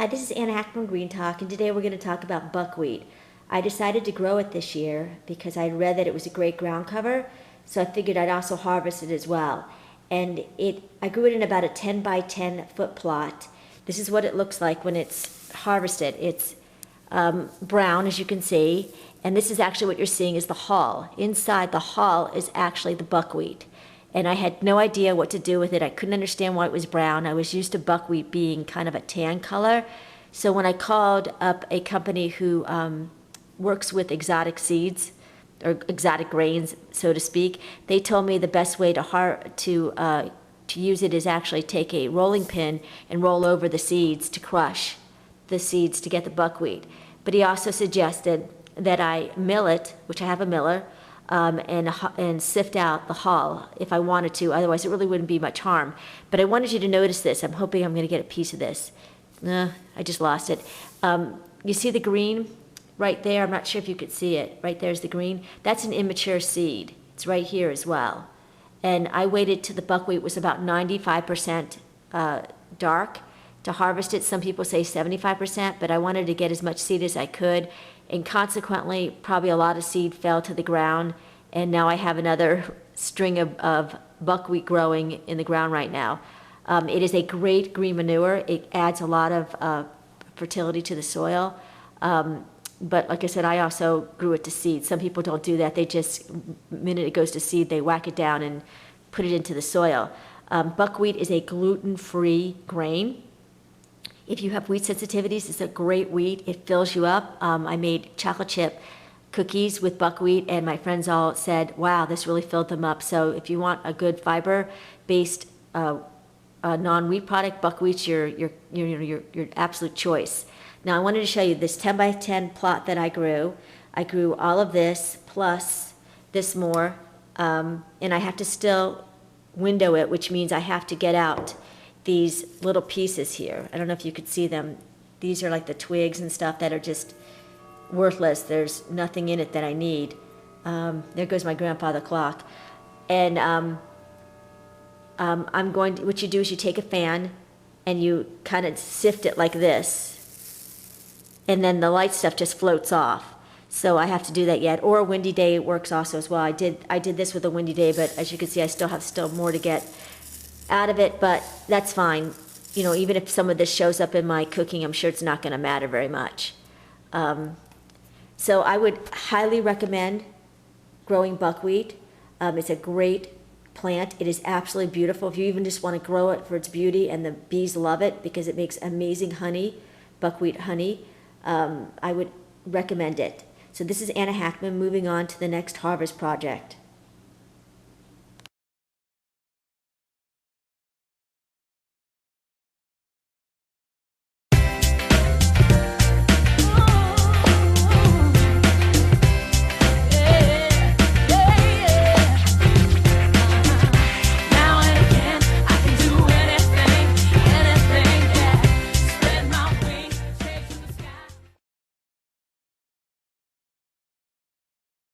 Hi, this is Anna Hackman Green Talk, and today we're going to talk about buckwheat. I decided to grow it this year because I read that it was a great ground cover, so I figured I'd also harvest it as well. And I grew it in about a 10 by 10 foot plot. This is what it looks like when it's harvested. It's brown, as you can see, and this is actually what you're seeing is the hull. Inside the hull is actually the buckwheat. And I had no idea what to do with it. I couldn't understand why it was brown. I was used to buckwheat being kind of a tan color. So when I called up a company who works with exotic seeds, or exotic grains, so to speak, they told me the best way to use it is actually take a rolling pin and roll over the seeds to crush the seeds to get the buckwheat. But he also suggested that I mill it, which I have a miller, and sift out the hull if I wanted to. Otherwise, it really wouldn't be much harm. But I wanted you to notice this. I'm hoping I'm going to get a piece of this. I just lost it. You see the green right there? I'm not sure if you could see it. Right there's the green. That's an immature seed. It's right here as well. And I waited till the buckwheat was about 95% dark to harvest it. Some people say 75%, but I wanted to get as much seed as I could. And consequently, probably a lot of seed fell to the ground, and now I have another string of buckwheat growing in the ground right now. It is a great green manure. It adds a lot of fertility to the soil. But like I said, I also grew it to seed. Some people don't do that. They just, the minute it goes to seed, they whack it down and put it into the soil. Buckwheat is a gluten-free grain. If you have wheat sensitivities, it's a great wheat. It fills you up. I made chocolate chip cookies with buckwheat, and my friends all said, wow, this really filled them up. So if you want a good fiber-based non-wheat product, buckwheat's your absolute choice. Now I wanted to show you this 10 by 10 plot that I grew. I grew all of this plus this more, and I have to still window it, which means I have to get out these little pieces here. I don't know if you could see them. These are like the twigs and stuff that are just worthless. There's nothing in it that I need. There goes my grandfather clock. And I'm going to, what you do is you take a fan and you kind of sift it like this. And then the light stuff just floats off. So I have to do that yet. Or a windy day works also as well. I did this with a windy day, but as you can see, I still have more to get out of it, but that's fine. You know, even if some of this shows up in my cooking, I'm sure it's not going to matter very much. So I would highly recommend growing buckwheat. It's a great plant. It is absolutely beautiful. If you even just want to grow it for its beauty, and the bees love it because it makes amazing honey, buckwheat honey, I would recommend it. So this is Anna Hackman, moving on to the next harvest project.